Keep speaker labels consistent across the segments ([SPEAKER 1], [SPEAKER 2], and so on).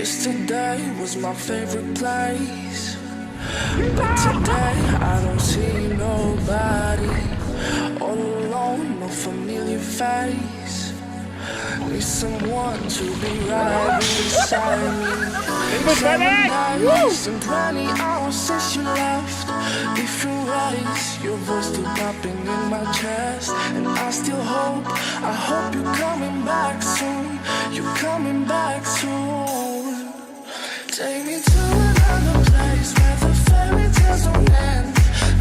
[SPEAKER 1] Yesterday was my favorite place, but today I don't see nobody. All alone, no familiar face. Need someone to be right beside me. 7 days and 20 hours since you left. Different ways, your voice still popping in my chest. And I still hope, I hope you're coming back soon. You're coming back soon. Take me to another place where the fairy tales don't end.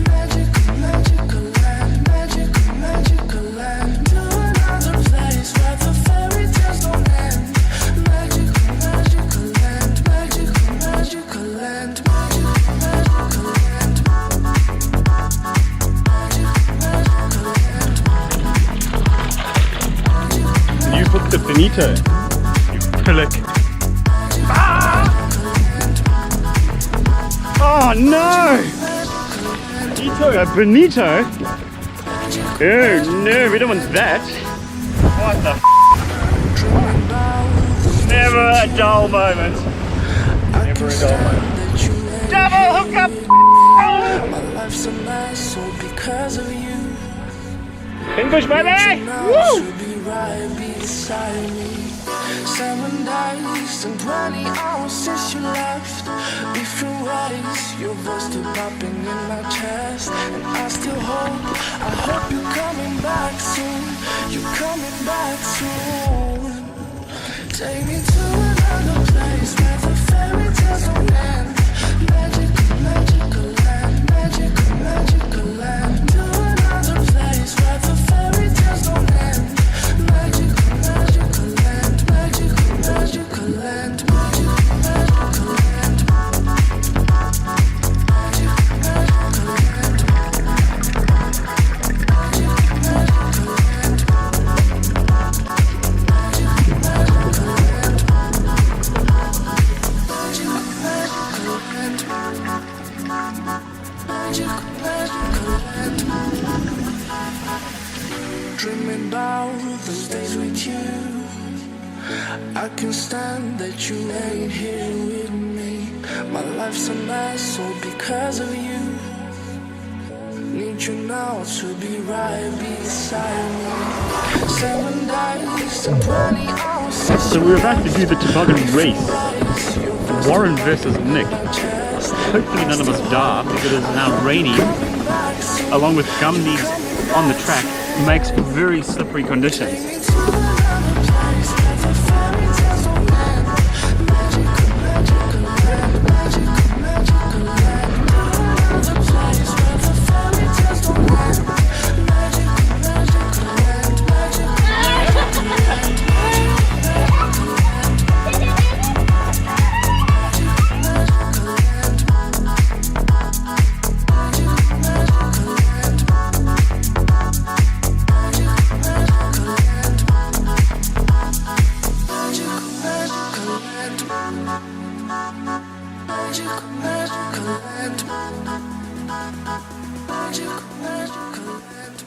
[SPEAKER 1] Magical, magical land, magical, magical land. To another place where the fairy tales don't end. Magical, magical land, magical, magical land, magical, magical land. Magical, magical land.
[SPEAKER 2] You put the finito. You pillock. Oh no! Benito? Oh no, we don't want that. What the Never a dull moment. Never a dull moment. Double hookup!
[SPEAKER 1] My life's a mess all because of you.
[SPEAKER 2] Pinbush, baby!
[SPEAKER 1] Woo! Right beside me. 7 days and 20 hours since you left. Different ways, your voice still popping in my chest. And I still hope, I hope you're coming back soon. You're coming back soon. Take me to another place where the fairy tales don't end. Magical, magical land, magical, magical land. To another place where the fairy tales don't end. Magical, magical land, magical, magical land, magical, magical land. Magical, magical land. Dreaming about those days with you. I can't stand that you ain't here with me. My life's a mess all because of you. Need you now to be right beside me. 7 days and 20 hours.
[SPEAKER 2] So we're about to do the toboggan race. Warren versus Nick. Hopefully none of us die because it is now rainy, along with gum leaves on the track, makes for very slippery conditions. Magical, magical land. Magical, magical land.